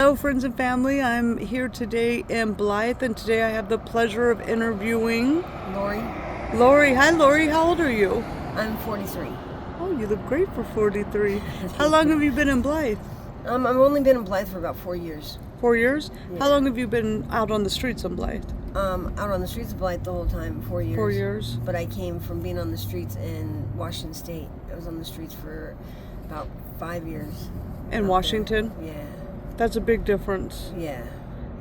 Hello, friends and family. I'm here today in Blythe, and today I have the pleasure of interviewing Lori. Lori. Hi, Lori. How old are you? I'm 43. Oh, you look great for 43. How long have you been in Blythe? I've only been in Blythe for about 4 years. 4 years? Yeah. How long have you been out on the streets in Blythe? Out on the streets of Blythe the whole time, 4 years. 4 years. But I came from being on the streets in Washington State. I was on the streets for about 5 years. In Washington? There. Yeah. That's a big difference. Yeah.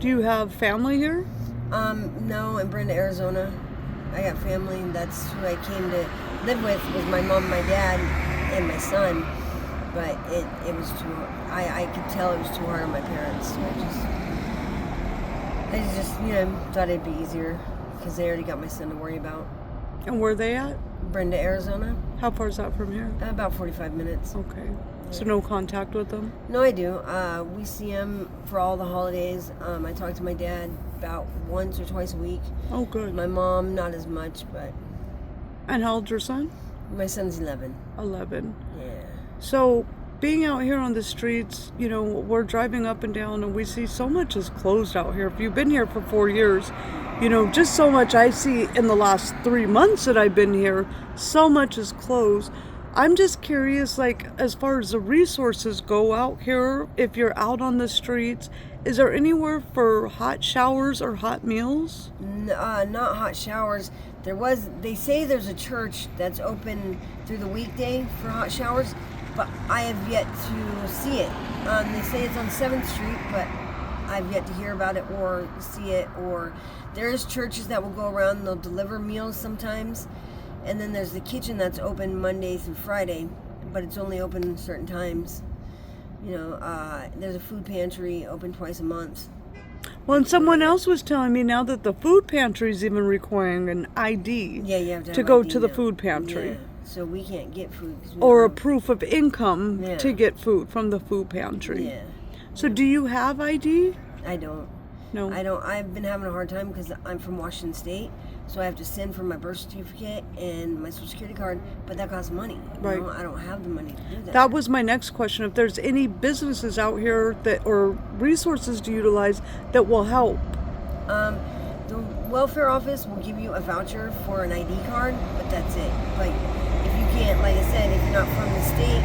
Do you have family here? No, in Brenda, Arizona. I got family. That's who I came to live with, was my mom, my dad, and my son. But it was too hard. I could tell it was too hard on my parents. So I just thought it'd be easier because they already got my son to worry about. And where are they at? Brenda, Arizona. How far is that from here? About 45 minutes. Okay. So no contact with them? No, I do. We see him for all the holidays. I talk to my dad about once or twice a week. Oh, good. My mom, not as much, but... And how old's your son? My son's 11. 11. Yeah. So, being out here on the streets, we're driving up and down and we see so much is closed out here. If you've been here for 4 years, just so much I see in the last 3 months that I've been here, so much is closed. I'm just curious, as far as the resources go out here, if you're out on the streets, is there anywhere for hot showers or hot meals? Not hot showers. They say there's a church that's open through the weekday for hot showers, but I have yet to see it. They say it's on 7th Street, but I've yet to hear about it or see it. Or there's churches that will go around and they'll deliver meals sometimes. And then there's the kitchen that's open Monday through Friday, but it's only open certain times. There's a food pantry open twice a month. Well, and someone else was telling me now that the food pantry is even requiring an ID you have to go ID to the now. food pantry. Yeah, so we can't get food. Or a proof of income Yeah. to get food from the food pantry. Yeah. So do you have ID? I don't. No. I don't. I've been having a hard time because I'm from Washington State, so I have to send for my birth certificate and my social security card, but that costs money. Right. I don't have the money to do that. That was my next question. If there's any businesses out here or resources to utilize that will help. The welfare office will give you a voucher for an ID card, but that's it. Like, if you can't, like I said, if you're not from the state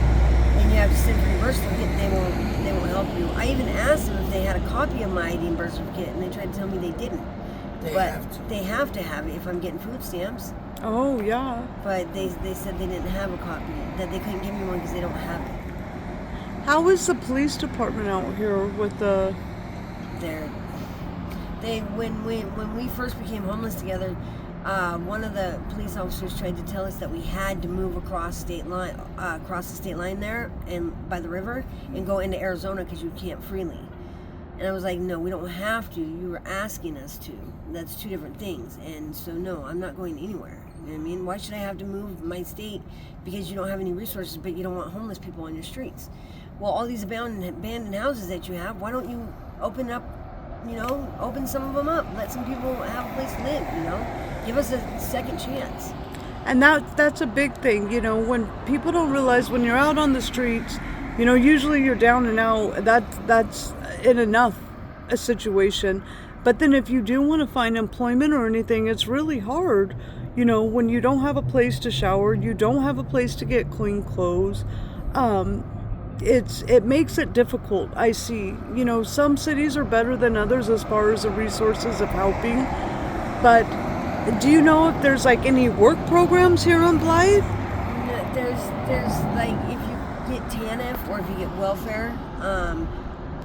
and you have to send for your birth certificate, they won't help you. I even asked them if they had a copy of my ID and birth certificate, and they tried to tell me they didn't. They have to have it if I'm getting food stamps. Oh, yeah. But they said they didn't have a copy, that they couldn't give me one because they don't have it. How is the police department out here with the... When we first became homeless together, one of the police officers tried to tell us that we had to move across the state line there and by the river and go into Arizona because you can't freely. And I was like, no, we don't have to. You were asking us to. That's two different things. And so, no, I'm not going anywhere. You know what I mean? Why should I have to move my state because you don't have any resources, but you don't want homeless people on your streets? Well, all these abandoned houses that you have, why don't you open some of them up. Let some people have a place to live, Give us a second chance. And that's a big thing, when people don't realize when you're out on the streets, usually you're down and out. That's in enough a situation. But then if you do want to find employment or anything, it's really hard. When you don't have a place to shower, you don't have a place to get clean clothes. It makes it difficult. I see, some cities are better than others as far as the resources of helping. But do you know if there's any work programs here on Blythe? There's if you get TANF or if you get welfare,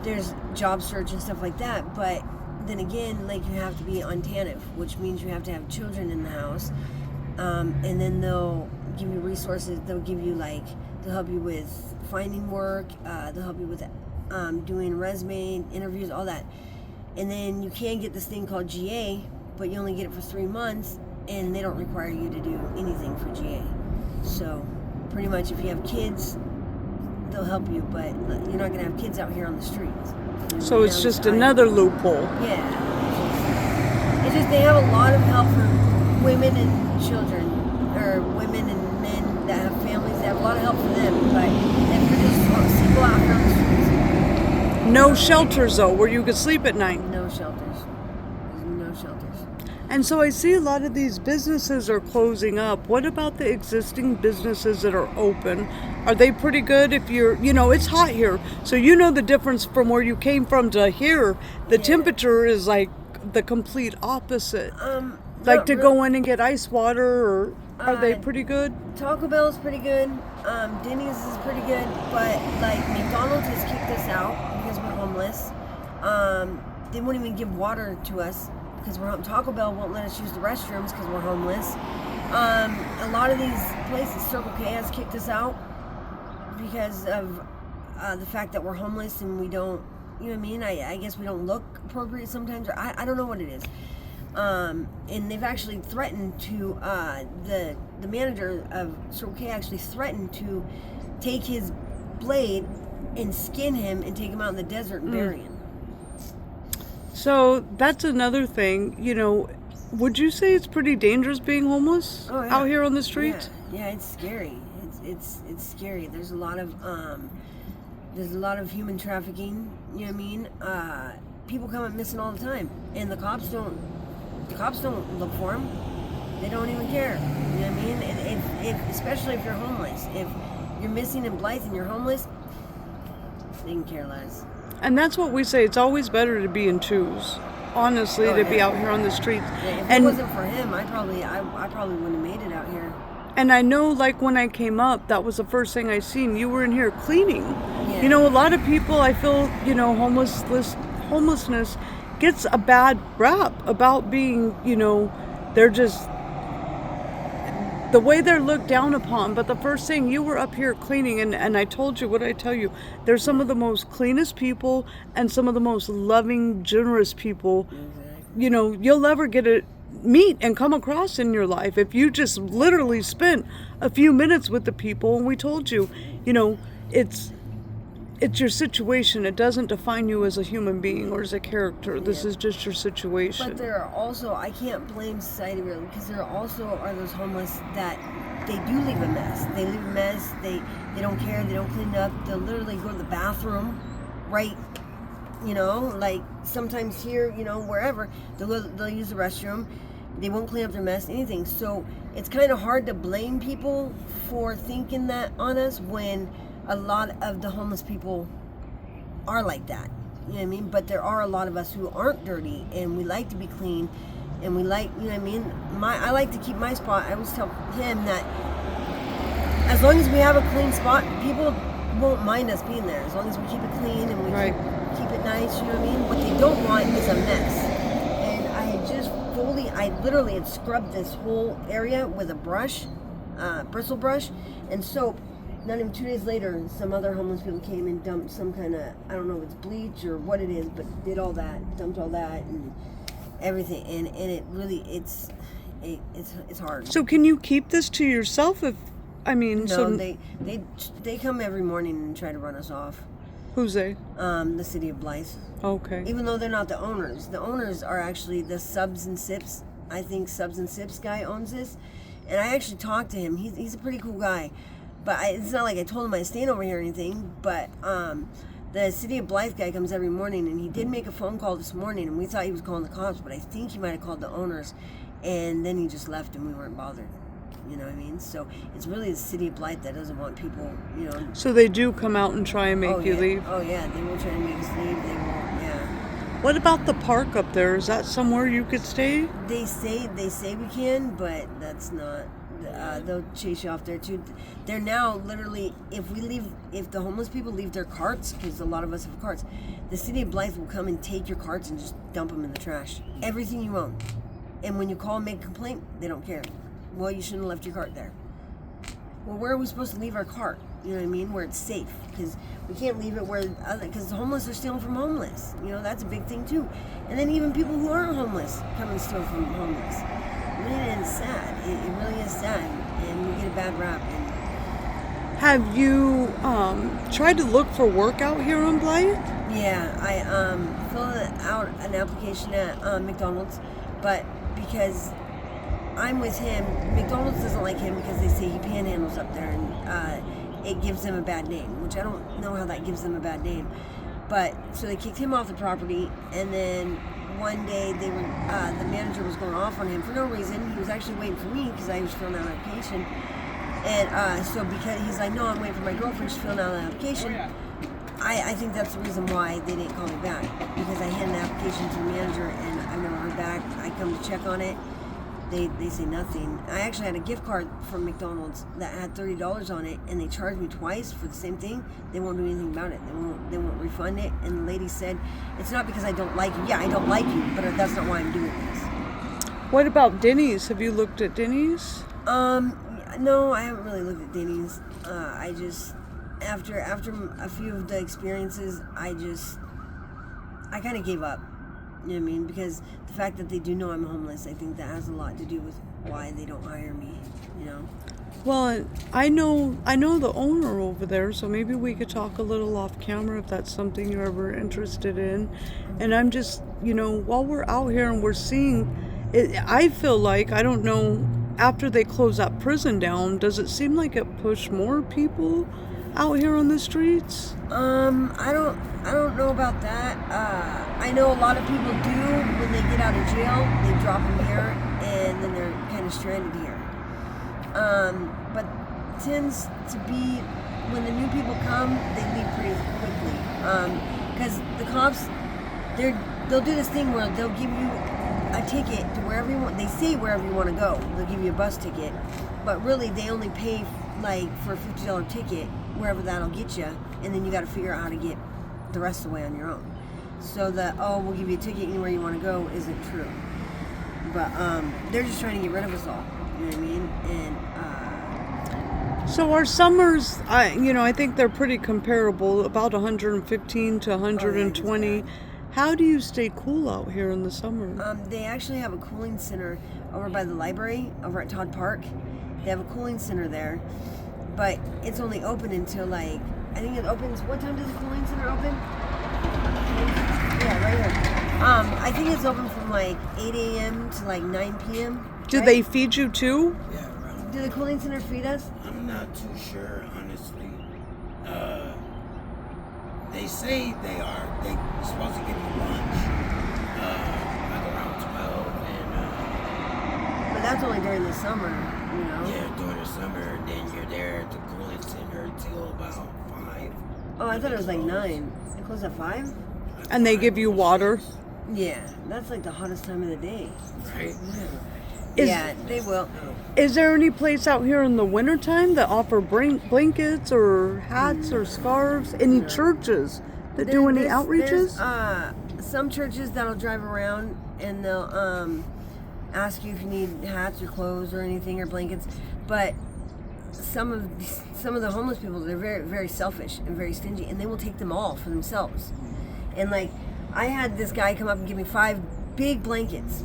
there's job search and stuff like that. But then again, you have to be on TANF, which means you have to have children in the house. And then they'll give you resources. They'll give you they'll help you with finding work. They'll help you with doing resume, interviews, all that. And then you can get this thing called GA, but you only get it for 3 months, and they don't require you to do anything for GA. So pretty much if you have kids, they'll help you, but you're not going to have kids out here on the streets. So it's just another loophole. Yeah. It's just they have a lot of help for women and children, or women and men that have families. They have a lot of help for them, but if you're just single out here on the streets, No shelters though, where you could sleep at night. No shelters. There's no shelters. And so I see a lot of these businesses are closing up. What about the existing businesses that are open? Are they pretty good? If you're, it's hot here, so you know the difference from where you came from to here. The temperature is like the complete opposite. Like to go in and get ice water, or are they pretty good? Taco Bell is pretty good. Denny's is pretty good, but like McDonald's has kicked us out because we're homeless. They won't even give water to us because we're home. Taco Bell won't let us use the restrooms because we're homeless. A lot of these places, Circle K has kicked us out because of the fact that we're homeless and we don't, you know what I mean? I guess we don't look appropriate sometimes, or I don't know what it is. And they've actually threatened to, the manager of Circle K actually threatened to take his blade and skin him and take him out in the desert and bury him. So that's another thing, would you say it's pretty dangerous being homeless out here on the streets? Yeah, it's scary. It's scary. There's a lot of human trafficking, you know what I mean? People come up missing all the time, and the cops don't look for them. They don't even care, you know what I mean? And if especially if you're homeless, if you're missing in Blythe and you're homeless, they can care less. And that's what we say. It's always better to be in twos, honestly, to be out here on the streets. Yeah, if it wasn't for him, I probably wouldn't have made it out here. And I know, like, when I came up, that was the first thing I seen. You were in here cleaning. Yeah. A lot of people, I feel, homelessness gets a bad rap about being, they're just, the way they're looked down upon. But the first thing, you were up here cleaning, and I told you, what did I tell you? They're some of the most cleanest people and some of the most loving, generous people, you'll ever get to meet and come across in your life if you just literally spent a few minutes with the people. And we told you, it's your situation. It doesn't define you as a human being or as a character. This is just your situation. But there are also, I can't blame society really, because there also are those homeless that they do leave a mess. They leave a mess. They don't care. They don't clean it up. They'll literally go to the bathroom, right? Like sometimes here, wherever, they'll use the restroom. They won't clean up their mess, anything. So it's kind of hard to blame people for thinking that on us when a lot of the homeless people are like that. You know what I mean? But there are a lot of us who aren't dirty, and we like to be clean, and we like, you know what I mean? I like to keep my spot. I always tell him that as long as we have a clean spot, people won't mind us being there. As long as we keep it clean and we keep it nice, you know what I mean? What they don't want is a mess. And I literally had scrubbed this whole area with a brush, bristle brush, and soap. Not even 2 days later, some other homeless people came and dumped some kind of, I don't know if it's bleach or what it is, but did all that, dumped all that and everything. And it really, it's hard. So can you keep this to yourself? No, they come every morning and try to run us off. Who's they? The city of Blythe. Okay. Even though they're not the owners. The owners are actually the Subs and Sips. I think Subs and Sips guy owns this. And I actually talked to him. He's a pretty cool guy. But it's not like I told him I was staying over here or anything. But the city of Blythe guy comes every morning, and he did make a phone call this morning, and we thought he was calling the cops, but I think he might have called the owners, and then he just left, and we weren't bothered. You know what I mean? So it's really the city of Blythe that doesn't want people, So they do come out and try and make you leave? Oh yeah, they will try and make us leave. They will, yeah. What about the park up there? Is that somewhere you could stay? They say we can, but that's not. They'll chase you off there too. They're now literally, if the homeless people leave their carts, because a lot of us have carts, the city of Blythe will come and take your carts and just dump them in the trash. Everything you own. And when you call and make a complaint, they don't care. Well, you shouldn't have left your cart there. Well, where are we supposed to leave our cart? You know what I mean? Where it's safe. Because we can't leave it because the homeless are stealing from homeless. That's a big thing too. And then even people who aren't homeless come and steal from homeless. Really, it's sad. It really is sad. And we get a bad rap. Have you tried to look for work out here on Blythe? Yeah, I filled out an application at McDonald's, but because I'm with him, McDonald's doesn't like him because they say he panhandles up there, and it gives them a bad name, which I don't know how that gives them a bad name. But so they kicked him off the property, and then one day the manager was going off on him for no reason. He was actually waiting for me because I was filling out an application, and so because he's like, no, I'm waiting for my girlfriend. She's filling out an application. I think that's the reason why they didn't call me back, because I handed the application to the manager and I never heard back. I come to check on it. They say nothing. I actually had a gift card from McDonald's that had $30 on it, and they charged me twice for the same thing. They won't do anything about it. They won't refund it. And the lady said, it's not because I don't like you. Yeah, I don't like you, but that's not why I'm doing this. What about Denny's? Have you looked at Denny's? No, I haven't really looked at Denny's. I just after a few of the experiences, I kind of gave up. You know what I mean? Because the fact that they do know I'm homeless, I think that has a lot to do with why they don't hire me, you know? Well, I know the owner over there, so maybe we could talk a little off camera if that's something you're ever interested in. And I'm just, while we're out here and we're seeing it, I feel like, I don't know, after they close that prison down, does it seem like it pushed more people out here on the streets? I don't know about that. I know a lot of people do when they get out of jail, they drop them here and then they're kind of stranded here. But tends to be when the new people come, they leave pretty quickly. Because the cops, they'll do this thing where they'll give you a ticket to wherever you want. They say wherever you want to go. They'll give you a bus ticket, but really they only pay like for a $50 ticket wherever that'll get you, and then you got to figure out how to get the rest of the way on your own. So that, we'll give you a ticket anywhere you want to go isn't true. But they're just trying to get rid of us all. You know what I mean? And so our summers, I think they're pretty comparable, about 115 to 120. Oh, yeah, How do you stay cool out here in the summer? they actually have a cooling center over by the library, over at Todd Park. They have a cooling center there, but it's only open until I think it opens, what time does the cooling center open? Yeah, right here. I think it's open from 8 a.m. to 9 p.m. Do they feed you too? Yeah, around. Do the cooling center feed us? I'm not too sure, honestly. They say they're supposed to give you lunch, around 12, and But that's only during the summer, yeah, during the summer, then you're there at the cooling center till about 5. Oh, I thought it was 9. They close at 5? And they give you water? Yeah, that's the hottest time of the day. Right? Yeah, they will. Is there any place out here in the wintertime that offer blankets or hats or scarves? Any churches that do any outreaches? There's some churches that'll drive around and they'll ask you if you need hats or clothes or anything or blankets. But some of the homeless people, they're very, very selfish and very stingy, and they will take them all for themselves. And I had this guy come up and give me 5 big blankets.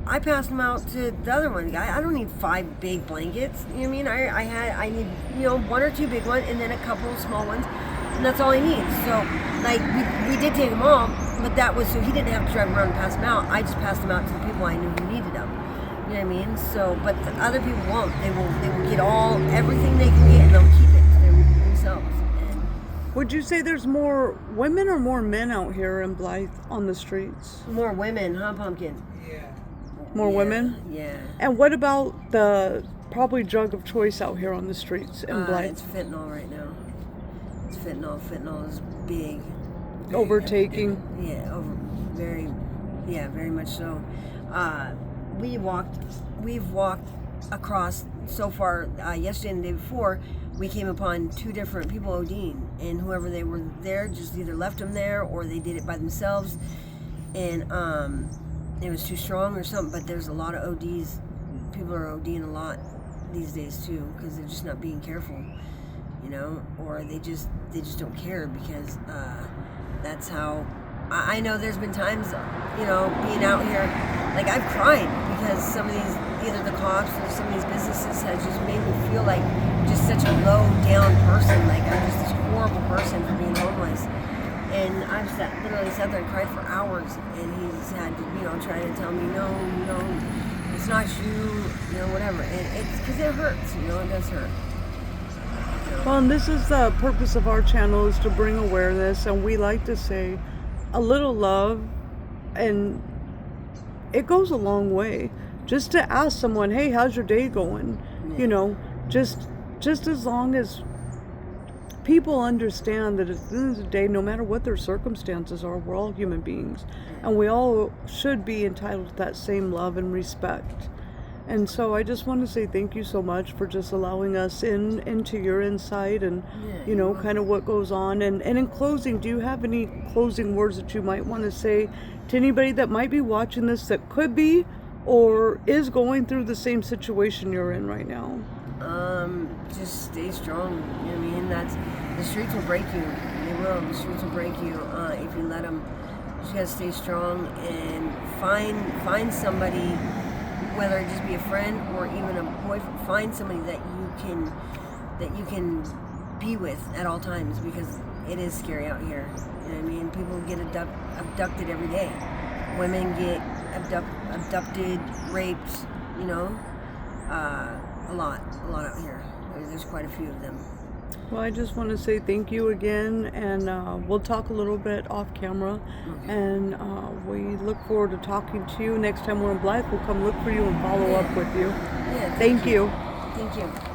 I passed them out to the other one. I don't need 5 big blankets. You know what I mean? I need 1 or 2 big ones and then a couple of small ones, and that's all I need. So we did take them all, but that was so he didn't have to drive around and pass them out. I just passed them out to the people I knew who needed them. You know what I mean? So, but the other people won't. They will get everything they can get, and they'll keep it to themselves. Would you say there's more women or more men out here in Blythe on the streets? More women, huh, Pumpkin? Yeah. More women? Yeah. And what about the probably drug of choice out here on the streets in Blythe? It's fentanyl right now. It's fentanyl. Fentanyl is big. Overtaking. Yeah, very much so. We've walked across so far. Yesterday and the day before, we came upon 2 different people ODing, and whoever they were there just either left them there or they did it by themselves, and it was too strong or something. But there's a lot of ODs. People are ODing a lot these days too, because they're just not being careful, or they just don't care, because that's how. I know there's been times, being out here, I've cried because some of these, either the cops or some of these businesses has just made me feel like just such a low down person, I'm just this horrible person for being homeless. And I've literally sat there and cried for hours, and he's had to, try to tell me, no, it's not you, whatever. And it's because it hurts, it does hurt. Well, and this is the purpose of our channel, is to bring awareness, and we like to say a little love, and it goes a long way. Just to ask someone, hey, how's your day going? Yeah. You know, just as long as people understand that at the end of the day, no matter what their circumstances are, we're all human beings, and we all should be entitled to that same love and respect. And so I just want to say thank you so much for just allowing us into your insight and, Yeah, you know, you're kind of what goes on. And in closing, do you have any closing words that you might want to say to anybody that might be watching this that could be or is going through the same situation you're in right now? Just stay strong. You know what I mean? The streets will break you. They will. The streets will break you if you let them. You just gotta stay strong and find somebody, whether it just be a friend or even a boyfriend. Find somebody that you can be with at all times, because it is scary out here. You know what I mean? People get abducted every day. Women get abducted, raped. You know, a lot out here. There's quite a few of them. Well, I just want to say thank you again, and we'll talk a little bit off camera, and we look forward to talking to you. Next time we're in Blythe, we'll come look for you and follow up with you. Yeah, Thank you. Thank you.